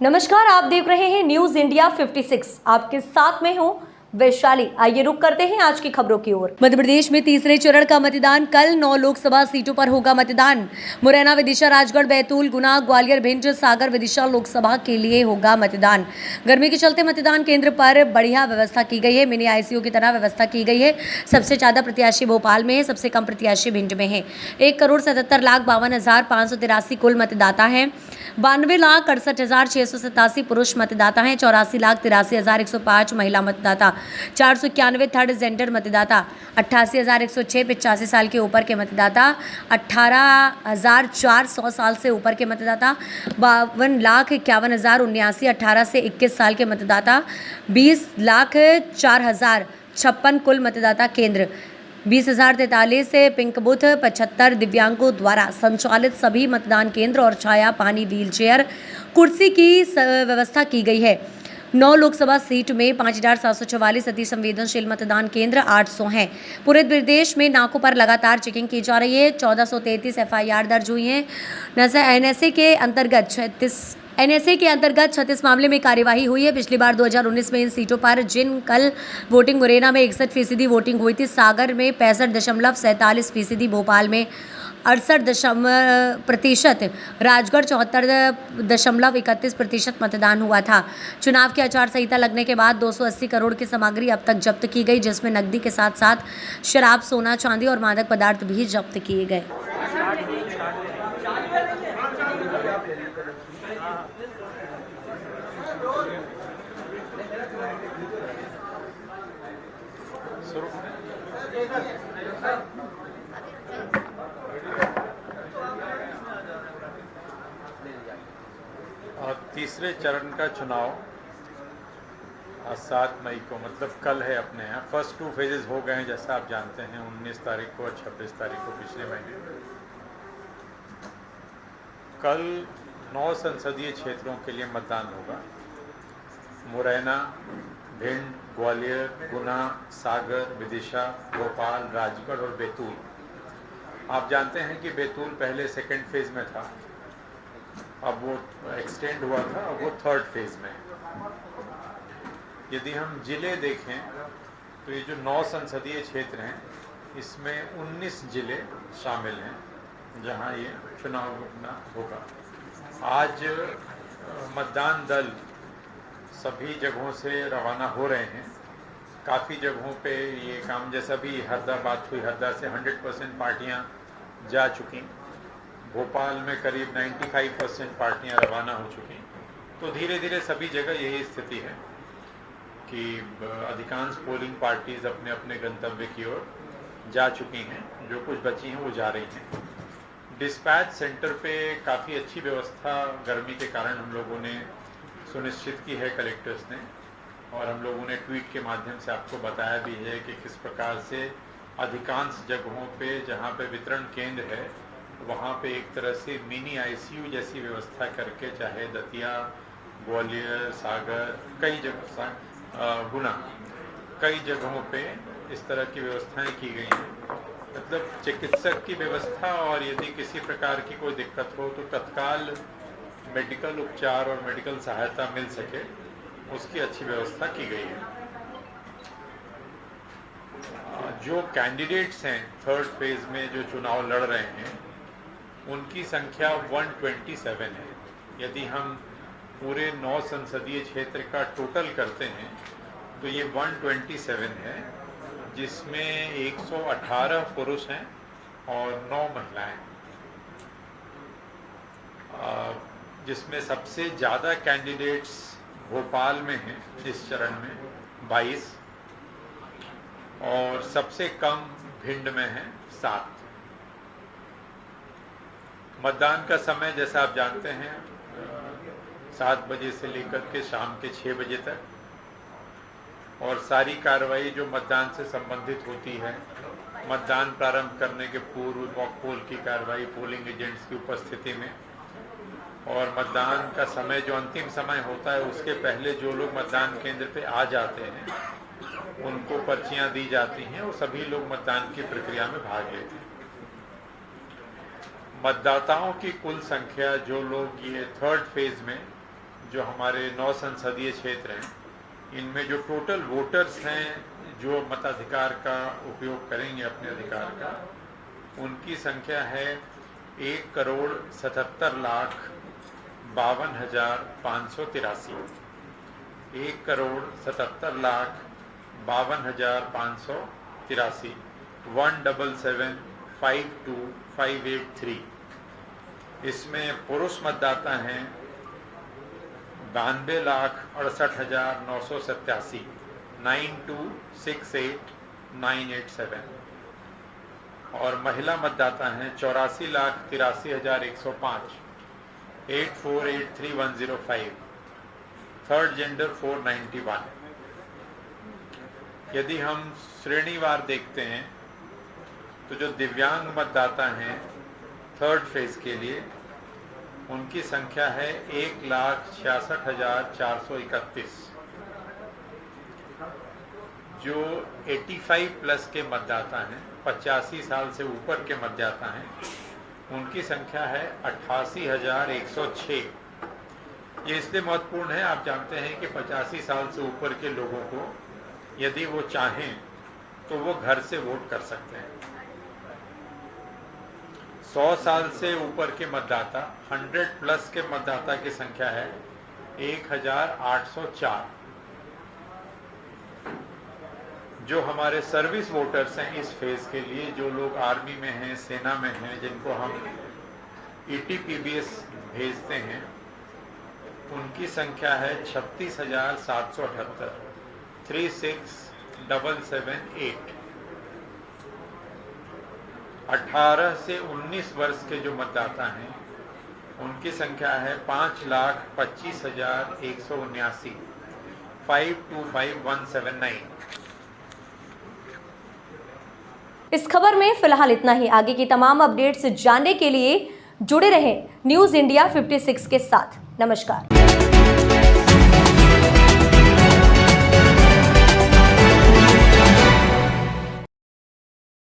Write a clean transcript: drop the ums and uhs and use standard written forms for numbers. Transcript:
नमस्कार, आप देख रहे हैं न्यूज इंडिया 56। आपके साथ में हूं वैशाली। आइए रुक करते हैं आज की खबरों की ओर। मध्य प्रदेश में तीसरे चरण का मतदान कल 9 लोकसभा सीटों पर होगा मतदान। मुरैना, विदिशा, राजगढ़, बैतूल, गुना, ग्वालियर, भिंड, सागर, विदिशा लोकसभा के लिए होगा मतदान। गर्मी के चलते मतदान केंद्र पर बढ़िया व्यवस्था की गई है। मिनी आईसीयू की तरह व्यवस्था की गई है। सबसे ज्यादा प्रत्याशी भोपाल में है, सबसे कम प्रत्याशी भिंड में है। 1,77,52,583 कुल मतदाता हैं। 92,68,687 पुरुष मतदाता हैं। 84,83,105 महिला मतदाता। 491 थर्ड जेंडर मतदाता। 88,106 85 साल के ऊपर के मतदाता। 18,400 साल से ऊपर के मतदाता। 52,51,079 18 से 21 साल के मतदाता। 20,04,056 कुल मतदाता केंद्र। 20,043 से पिंक बूथ। 75 दिव्यांगों द्वारा संचालित सभी मतदान केंद्र और छाया, पानी, व्हील चेयर, कुर्सी की व्यवस्था की गई है। 9 लोकसभा सीट में 5,744 अति संवेदनशील मतदान केंद्र 800 हैं। पूरे प्रदेश में नाकों पर लगातार चेकिंग की जा रही है। 1433 एफआईआर दर्ज हुई हैं। एनएसए के अंतर्गत 36 मामले में कार्यवाही हुई है। पिछली बार 2019 में इन सीटों पर जिन कल वोटिंग मुरैना में 61% वोटिंग हुई थी, सागर में 65.47%, भोपाल में 68%, राजगढ़ 74.31% मतदान हुआ था। चुनाव की आचार संहिता लगने के बाद 280 करोड़ की सामग्री अब तक जब्त की गई, जिसमें नकदी के साथ साथ शराब, सोना, चांदी और मादक पदार्थ भी जब्त किए गए। तीसरे चरण का चुनाव 7 मई को, मतलब कल है अपने यहाँ। फर्स्ट 2 फेजेस हो गए हैं, जैसा आप जानते हैं, 19 तारीख को और 26 तारीख को पिछले महीने। कल 9 संसदीय क्षेत्रों के लिए मतदान होगा। मुरैना, भिंड, ग्वालियर, गुना, सागर, विदिशा, भोपाल, राजगढ़ और बैतूल। आप जानते हैं कि बैतूल पहले सेकेंड फेज में था, अब वो एक्सटेंड हुआ था, अब वो थर्ड फेज में है। यदि हम जिले देखें तो ये जो 9 संसदीय क्षेत्र हैं, इसमें 19 जिले शामिल हैं जहां ये चुनाव होगा। आज मतदान दल सभी जगहों से रवाना हो रहे हैं। काफ़ी जगहों पे ये काम, जैसा भी हरदा बात हुई, हरदा से 100% पार्टियां जा चुकी। भोपाल में करीब 95% पार्टियां रवाना हो चुकी। तो धीरे धीरे सभी जगह यही स्थिति है कि अधिकांश पोलिंग पार्टीज अपने अपने गंतव्य की ओर जा चुकी हैं। जो कुछ बची हैं वो जा रही हैं। डिस्पैच सेंटर पे काफ़ी अच्छी व्यवस्था गर्मी के कारण हम लोगों ने सुनिश्चित की है, कलेक्टर्स ने, और हम लोगों ने ट्वीट के माध्यम से आपको बताया भी है कि किस प्रकार से अधिकांश जगहों पे जहाँ पे वितरण केंद्र है वहाँ पे एक तरह से मिनी आईसीयू जैसी व्यवस्था करके, चाहे दतिया, ग्वालियर, सागर, कई जगह, गुना, कई जगहों पे इस तरह की व्यवस्थाएं की गई हैं। मतलब चिकित्सक की व्यवस्था, और यदि किसी प्रकार की कोई दिक्कत हो तो तत्काल मेडिकल उपचार और मेडिकल सहायता मिल सके, उसकी अच्छी व्यवस्था की गई है। जो कैंडिडेट्स हैं थर्ड फेज में जो चुनाव लड़ रहे हैं, उनकी संख्या 127 है। यदि हम पूरे 9 संसदीय क्षेत्र का टोटल करते हैं तो ये 127 है, जिसमें 118 पुरुष हैं और 9 महिलाएं। जिसमें सबसे ज़्यादा कैंडिडेट्स भोपाल में हैं इस चरण में 22, और सबसे कम भिंड में है 7। मतदान का समय, जैसा आप जानते हैं, 7 बजे से लेकर के शाम के 6 बजे तक, और सारी कार्रवाई जो मतदान से संबंधित होती है, मतदान प्रारंभ करने के पूर्व मॉक पोल की कार्रवाई पोलिंग एजेंट्स की उपस्थिति में, और मतदान का समय जो अंतिम समय होता है उसके पहले जो लोग मतदान केंद्र पे आ जाते हैं उनको पर्चियां दी जाती हैं और सभी लोग मतदान की प्रक्रिया में भाग लेते हैं। मतदाताओं की कुल संख्या जो लोग ये थर्ड फेज में जो हमारे 9 संसदीय क्षेत्र हैं, इनमें जो टोटल वोटर्स हैं जो मताधिकार का उपयोग करेंगे अपने अधिकार का, उनकी संख्या है 1,77,52,583। 1,77,52,583 177,52583। इसमें पुरुष मतदाता हैं 92,68,987 92,68,987 और महिला मतदाता हैं 84,83,105 84,83,105। Third gender 491। यदि हम श्रेणीवार देखते हैं तो जो दिव्यांग मतदाता हैं थर्ड फेज के लिए, उनकी संख्या है 1,66,431। जो 85 प्लस के मतदाता हैं, 85 साल से ऊपर के मतदाता हैं, उनकी संख्या है 88,106। ये इसलिए महत्वपूर्ण है, आप जानते हैं कि 85 साल से ऊपर के लोगों को यदि वो चाहें तो वो घर से वोट कर सकते हैं। 100 साल से ऊपर के मतदाता 100 प्लस के मतदाता की संख्या है 1,804। जो हमारे सर्विस वोटर्स हैं इस फेज के लिए, जो लोग आर्मी में हैं, सेना में हैं, जिनको हम ETPBS भेजते हैं, उनकी संख्या है 36,778 36,778। 18 से 19 वर्ष के जो मतदाता हैं उनकी संख्या है 5,25,179 525,179। इस खबर में फिलहाल इतना ही। आगे की तमाम अपडेट्स जानने के लिए जुड़े रहें न्यूज़ इंडिया 56 के साथ। नमस्कार।